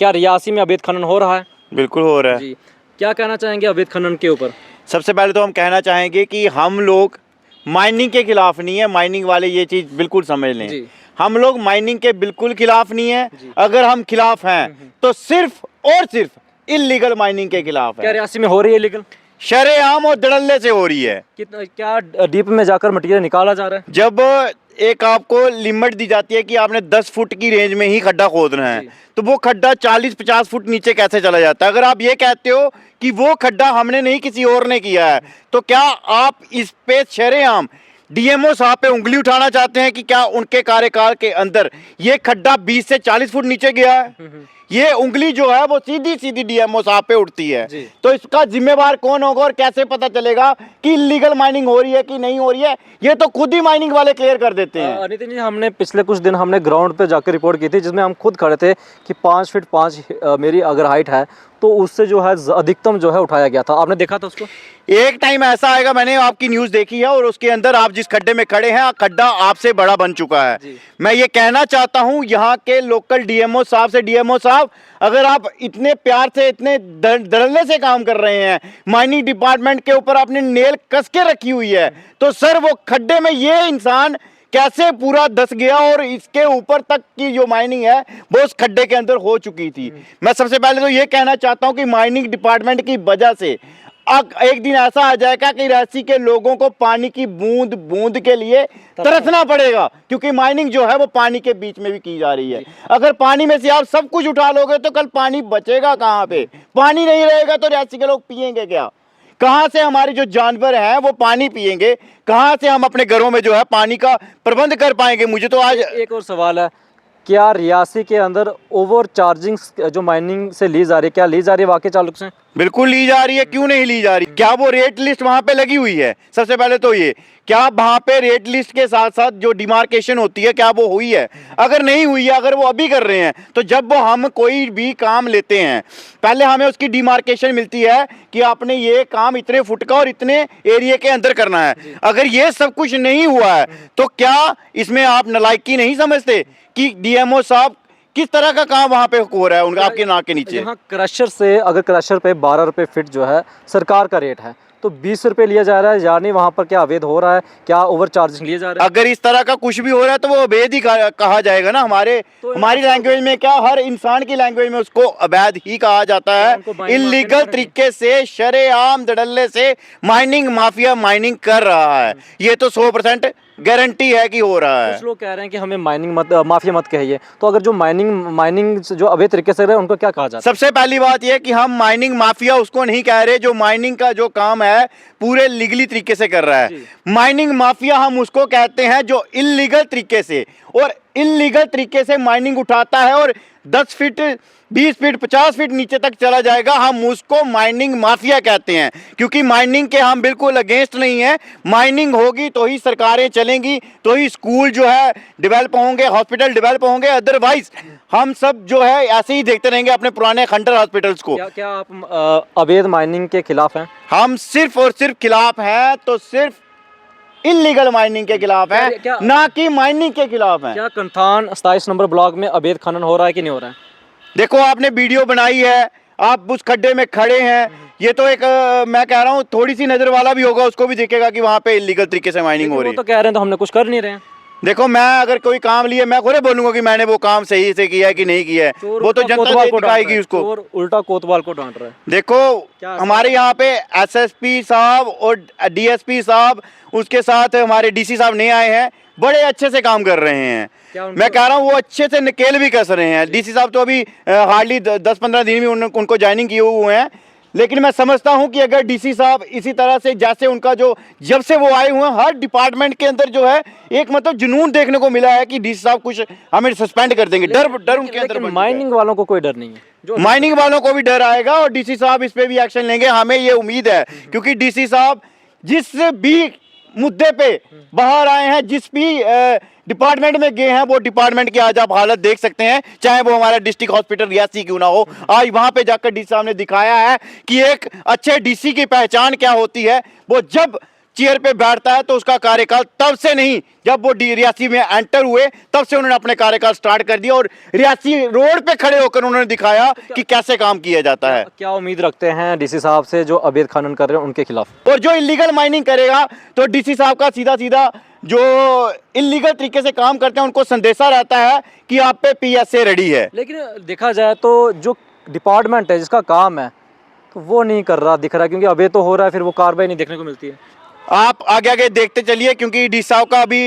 क्या रियासी में अवैध खनन हो रहा है? बिल्कुल हो रहा है जी, क्या कहना चाहेंगे अवैध खनन के ऊपर? सबसे पहले तो हम कहना चाहेंगे कि हम लोग माइनिंग के खिलाफ नहीं है, माइनिंग वाले ये चीज़ बिल्कुल समझ लें। जी। हम लोग माइनिंग के बिल्कुल खिलाफ नहीं है। जी। अगर हम खिलाफ हैं तो सिर्फ और सिर्फ इलीगल माइनिंग के खिलाफ क्या है। रियासी में हो रही है लीगल? शरेआम और धड़ल्ले से हो रही है। कितना क्या डीप में जाकर मटेरियल निकाला जा रहा है? जब एक आपको लिमिट दी जाती है कि आपने 10 फुट की रेंज में ही खड्डा खोदना है, जी। तो वो खड्डा 40-50 फुट नीचे कैसे चला जाता है? अगर आप ये कहते हो कि वो खड्डा हमने नहीं किसी और ने किया है, तो क्या आप इस पे शरेआम डीएमओ साहब पे उंगली उठाना चाहते हैं कि क्या उनके कार्यकाल के अंदर ये खड्डा 20 से 40 फुट नीचे गया है? ये उंगली जो है वो सीधी सीधी डीएमओ साहब पे उठती है। जी। तो इसका जिम्मेवार कौन होगा और कैसे पता चलेगा कि इलीगल माइनिंग हो रही है कि नहीं हो रही है? ये तो खुद ही माइनिंग वाले क्लियर कर देते हैं। नितिन जी, हमने पिछले कुछ दिन हमने ग्राउंड पे जाकर रिपोर्ट की थी, जिसमें हम खुद खड़े थे कि 5 फीट 5 मेरी अगर हाइट है तो उससे जो है अधिकतम जो है उठाया गया था। आपने देखा था उसको? एक टाइम ऐसा आएगा, मैंने आपकी न्यूज देखी है, और उसके अंदर आप जिस खड्डे में खड़े हैं खड्डा आपसे बड़ा बन चुका है। मैं ये कहना चाहता हूं यहाँ के लोकल डीएमओ साहब से, डीएमओ साहब अगर आप इतने प्यार से इतने धड़ल्ले से काम कर रहे हैं, माइनिंग डिपार्टमेंट के ऊपर आपने नेल कस के रखी हुई है, तो सर वो खड्डे में ये इंसान कैसे पूरा धस गया और इसके ऊपर तक की जो माइनिंग है वो उस खड्डे के अंदर हो चुकी थी। मैं सबसे पहले तो ये कहना चाहता हूं कि माइनिंग डिपार्टमेंट की वजह से एक दिन ऐसा आ जाएगा कि रांची के लोगों को पानी की बूंद बूंद के लिए तरसना पड़ेगा, क्योंकि माइनिंग जो है वो पानी के बीच में भी की जा रही है। अगर पानी में से आप सब कुछ उठा लोगे तो कल पानी बचेगा कहाँ पे? पानी नहीं रहेगा तो रांची के लोग पिएंगे क्या? कहाँ से हमारे जो जानवर हैं वो पानी पिएंगे? कहाँ से हम अपने घरों में जो है पानी का प्रबंध कर पाएंगे? मुझे तो आज एक और सवाल है, क्या रियासी के अंदर ओवर चार्जिंग जो माइनिंग से ली जा रही है, क्या ली जा रही है वाकई चालक से? बिल्कुल ली जा रही है, क्यों नहीं ली जा रही? क्या वो रेट लिस्ट वहां पे लगी हुई है? सबसे पहले तो ये, क्या वहां पे रेट लिस्ट के साथ साथ जो डिमार्केशन होती है क्या वो हुई है? अगर नहीं हुई है, अगर वो अभी कर रहे हैं, तो जब वो हम कोई भी काम लेते हैं पहले हमें उसकी डिमार्केशन मिलती है कि आपने ये काम इतने फुट का और इतने एरिया के अंदर करना है। अगर ये सब कुछ नहीं हुआ है तो क्या इसमें आप नालायकी नहीं समझते कि डीएमओ साहब किस तरह का काम वहाँ पे हो रहा है उनका आपके नाक के नीचे? यहाँ क्रशर से, अगर क्रशर पे 12 रुपये फीट जो है सरकार का रेट है, तो 20 रुपये लिया जा रहा है, यानी वहाँ पर क्या अवैध हो रहा है? क्या ओवर चार्जिंग लिया जा रहा है? अगर इस तरह का कुछ भी हो रहा है तो वो अवैध ही कहा जाएगा ना। हमारी लैंग्वेज में क्या, हर इंसान की लैंग्वेज में उसको अवैध ही कहा जाता है। इलीगल तरीके से शरेआम धड़ल्ले से माइनिंग माफिया माइनिंग कर रहा है, ये तो 100% गारंटी है कि हो रहा है। कुछ लोग कह रहे हैं कि हमें माइनिंग माफिया मत कहिए, तो अगर जो माइनिंग जो अवैध तरीके से रहे उनको क्या कहा जाता है? सबसे पहली बात यह कि हम माइनिंग माफिया उसको नहीं कह रहे जो माइनिंग का जो काम है पूरे लीगली तरीके से कर रहा है। माइनिंग माफिया हम उसको कहते हैं जो इलीगल तरीके से और इलीगल तरीके से माइनिंग उठाता है और 10 फीट 20 फीट 50 फीट नीचे तक चला जाएगा, हम उसको माइनिंग माफिया कहते हैं। क्योंकि माइनिंग के हम बिल्कुल अगेंस्ट नहीं है। माइनिंग होगी तो ही सरकारें चलेंगी, तो ही स्कूल जो है डेवलप होंगे, हॉस्पिटल डेवलप होंगे। अदरवाइज हम सब जो है ऐसे ही देखते रहेंगे अपने पुराने खंडर हॉस्पिटल्स को। क्या आप अवैध माइनिंग के खिलाफ हैं? हम सिर्फ और सिर्फ खिलाफ हैं तो सिर्फ इलीगल माइनिंग के खिलाफ है, ना कि माइनिंग के खिलाफ है। क्या कंथान 27 नंबर ब्लॉक में अवैध खनन हो रहा है कि नहीं हो रहा है? देखो, आपने वीडियो बनाई है, आप उस खड्डे में खड़े हैं, ये तो एक मैं कह रहा हूँ थोड़ी सी नजर वाला भी होगा उसको भी दिखेगा कि वहाँ पे इलीगल तरीके से माइनिंग हो रही है। तो कह रहे हैं तो हमने कुछ कर नहीं रहे हैं। देखो, मैं अगर कोई काम लिए मैं खुद बोलूंगा कि मैंने वो काम सही से किया है कि नहीं किया है, वो तो जनता दिखाएगी उसको। उल्टा कोतवाल को डांट रहा है। देखो, हमारे यहाँ पे एसएसपी साहब और डीएसपी साहब, उसके साथ हमारे डीसी साहब नहीं आए हैं, बड़े अच्छे से काम कर रहे हैं। मैं कह रहा हूँ वो अच्छे से नकेल भी कस रहे हैं। डीसी साहब तो अभी हार्डली 10-15 दिन में उनको ज्वाइनिंग किए हुए हैं, लेकिन मैं समझता हूं कि अगर डीसी साहब इसी तरह से जैसे उनका जो जब से वो आए हुए हैं हर डिपार्टमेंट के अंदर जो है एक मतलब जुनून देखने को मिला है कि डीसी साहब कुछ हमें सस्पेंड कर देंगे। डर उनके अंदर। माइनिंग वालों को कोई डर नहीं है, माइनिंग वालों को भी डर आएगा और डीसी साहब इस पे भी एक्शन लेंगे, हमें ये उम्मीद है। क्योंकि डीसी साहब जिस भी मुद्दे पे बाहर आए हैं, जिस भी डिपार्टमेंट में गए हैं, वो डिपार्टमेंट की आज आप हालत देख सकते हैं, चाहे वो हमारा डिस्ट्रिक्ट हॉस्पिटल रियासी क्यों ना हो। आज वहां पे जाकर डीसी साहब ने दिखाया है कि एक अच्छे डीसी की पहचान क्या होती है। वो जब चेयर पे बैठता है तो उसका कार्यकाल तब से नहीं, जब वो रियासी में एंटर हुए तब से उन्होंने अपने कार्यकाल स्टार्ट कर दिया और रियासी रोड पे खड़े होकर उन्होंने दिखाया कि कैसे काम किया जाता है। क्या उम्मीद रखते हैं डीसी साहब से जो अवैध खनन कर रहे हैं उनके खिलाफ? और जो इलीगल माइनिंग करेगा तो डीसी साहब का सीधा सीधा जो इलीगल तरीके से काम करते हैं उनको संदेशा रहता है कि आप पे पीएसए रेडी है। लेकिन देखा जाए तो जो डिपार्टमेंट है जिसका काम है तो वो नहीं कर रहा दिख रहा है, क्योंकि अवैध तो हो रहा है, फिर वो कार्रवाई नहीं देखने को मिलती है। आप आगे आगे देखते चलिए क्योंकि डी साहब का अभी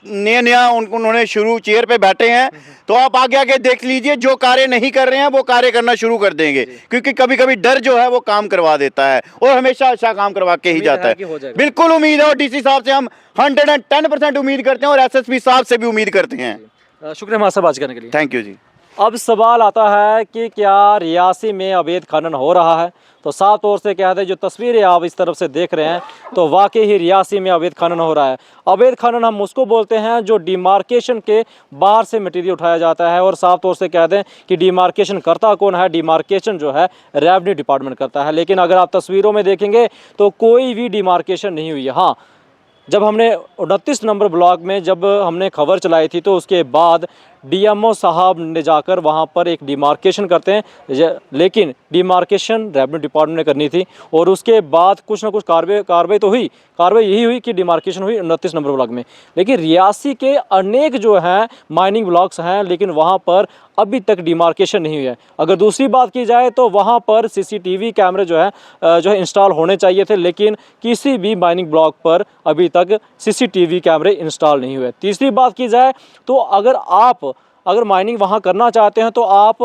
नया नया उन्होंने शुरू चेयर पे बैठे हैं, तो आप आगे आगे देख लीजिए जो कार्य नहीं कर रहे हैं वो कार्य करना शुरू कर देंगे, क्योंकि कभी कभी डर जो है वो काम करवा देता है और हमेशा अच्छा काम करवा के ही जाता है। बिल्कुल उम्मीद है और डीसी साहब से हम 110% उम्मीद करते हैं और एसएसपी साहब से भी उम्मीद करते हैं। शुक्रिया हमारे साथ बात करने के लिए। थैंक यू जी। अब सवाल आता है कि क्या रियासी में अवैध खनन हो रहा है? तो साफ तौर से कहते हैं जो तस्वीरें आप इस तरफ से देख रहे हैं तो वाकई ही रियासी में अवैध खनन हो रहा है। अवैध खनन हम उसको बोलते हैं जो डिमार्केशन के बाहर से मटेरियल उठाया जाता है, और साफ तौर से कहते हैं कि डिमार्केशन करता कौन है? डिमार्केशन जो है रेवेन्यू डिपार्टमेंट करता है। लेकिन अगर आप तस्वीरों में देखेंगे तो कोई भी डिमार्केशन नहीं हुई है। हाँ, जब हमने 29 नंबर ब्लॉक में जब हमने खबर चलाई थी तो उसके बाद डीएमओ साहब ने जाकर वहाँ पर एक डिमार्केशन करते हैं, लेकिन डिमार्केशन रेवेन्यू डिपार्टमेंट ने करनी थी और उसके बाद कुछ ना कुछ कार्रवाई तो हुई। कार्रवाई यही हुई कि डिमार्केशन हुई 29 नंबर ब्लॉक में। लेकिन रियासी के अनेक जो हैं माइनिंग ब्लॉक्स हैं, लेकिन वहाँ पर अभी तक डिमार्केशन नहीं हुई है। अगर दूसरी बात की जाए तो वहाँ पर सीसीटीवी कैमरे जो है इंस्टॉल होने चाहिए थे, लेकिन किसी भी माइनिंग ब्लॉक पर अभी तक सीसीटीवी कैमरे इंस्टॉल नहीं हुए। तीसरी बात की जाए तो अगर माइनिंग वहाँ करना चाहते हैं तो आप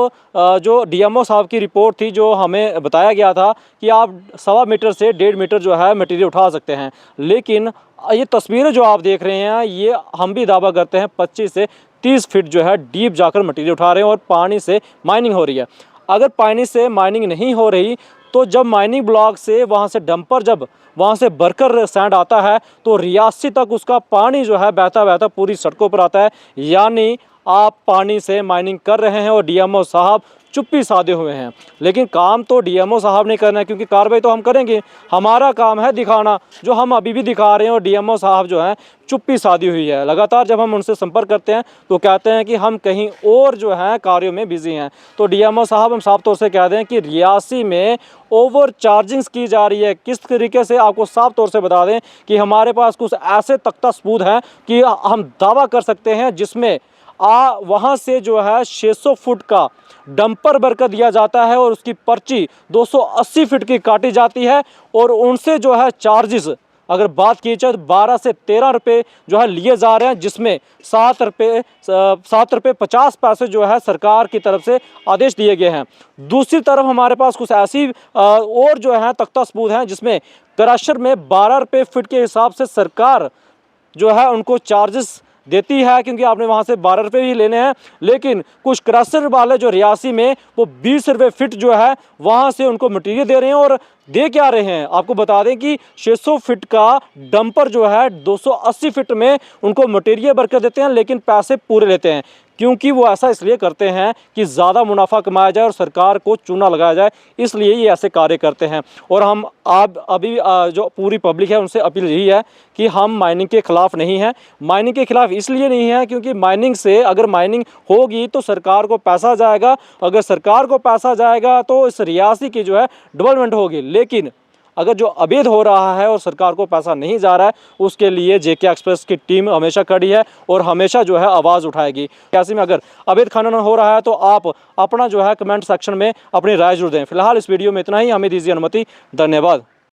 जो डीएमओ साहब की रिपोर्ट थी जो हमें बताया गया था कि आप 1.25 मीटर से 1.5 मीटर जो है मटेरियल उठा सकते हैं, लेकिन ये तस्वीरें जो आप देख रहे हैं ये हम भी दावा करते हैं 25 से 30 फीट जो है डीप जाकर मटेरियल उठा रहे हैं और पानी से माइनिंग हो रही है। अगर पानी से माइनिंग नहीं हो रही तो जब माइनिंग ब्लॉक से वहाँ से डंपर जब वहाँ से भरकर सैंड आता है तो रियासी तक उसका पानी जो है बहता बहता पूरी सड़कों पर आता है। यानी आप पानी से माइनिंग कर रहे हैं और डीएमओ साहब चुप्पी साधे हुए हैं। लेकिन काम तो डीएमओ साहब ने करना है, क्योंकि कार्रवाई तो हम करेंगे, हमारा काम है दिखाना, जो हम अभी भी दिखा रहे हैं। और डीएमओ साहब जो हैं चुप्पी साधी हुई है। लगातार जब हम उनसे संपर्क करते हैं तो कहते हैं कि हम कहीं और जो है कार्यों में बिजी हैं। तो डीएमओ साहब हम साफ तौर से कह दें कि रियासी में ओवर चार्जिंग्स की जा रही है। किस तरीके से आपको साफ तौर से बता दें कि हमारे पास कुछ ऐसे तख्ता सबूत हैं कि हम दावा कर सकते हैं जिसमें वहाँ से जो है 600 फुट का डंपर भरकर दिया जाता है और उसकी पर्ची 280 फीट की काटी जाती है और उनसे जो है चार्जेस अगर बात की जाए तो 12 से 13 रुपये जो है लिए जा रहे हैं, जिसमें 7 रुपये 50 पैसे जो है सरकार की तरफ से आदेश दिए गए हैं। दूसरी तरफ हमारे पास कुछ ऐसी और जो है तख्ता सबूत हैं जिसमें क्रशर में 12 रुपये फीट के हिसाब से सरकार जो है उनको चार्जेस देती है, क्योंकि आपने वहाँ से 12 रुपये ही लेने हैं। लेकिन कुछ क्रशर वाले जो रियासी में वो 20 रुपये फिट जो है वहाँ से उनको मटेरियल दे रहे हैं। और दे क्या रहे हैं आपको बता दें कि 600 फीट का डंपर जो है 280 फीट में उनको मटेरियल भरकर देते हैं, लेकिन पैसे पूरे लेते हैं, क्योंकि वो ऐसा इसलिए करते हैं कि ज़्यादा मुनाफा कमाया जाए और सरकार को चूना लगाया जाए, इसलिए ये ऐसे कार्य करते हैं। और हम अभी जो पूरी पब्लिक है उनसे अपील यही है कि हम माइनिंग के ख़िलाफ़ नहीं हैं। माइनिंग के ख़िलाफ़ इसलिए नहीं है क्योंकि माइनिंग से अगर माइनिंग होगी तो सरकार को पैसा जाएगा, अगर सरकार को पैसा जाएगा तो इस रियासी की जो है डेवलपमेंट होगी। लेकिन अगर जो अवैध हो रहा है और सरकार को पैसा नहीं जा रहा है, उसके लिए जेके एक्सप्रेस की टीम हमेशा खड़ी है और हमेशा जो है आवाज़ उठाएगी। ऐसे में अगर अवैध खनन हो रहा है तो आप अपना जो है कमेंट सेक्शन में अपनी राय जरूर दें। फिलहाल इस वीडियो में इतना ही, हमें दीजिए अनुमति। धन्यवाद।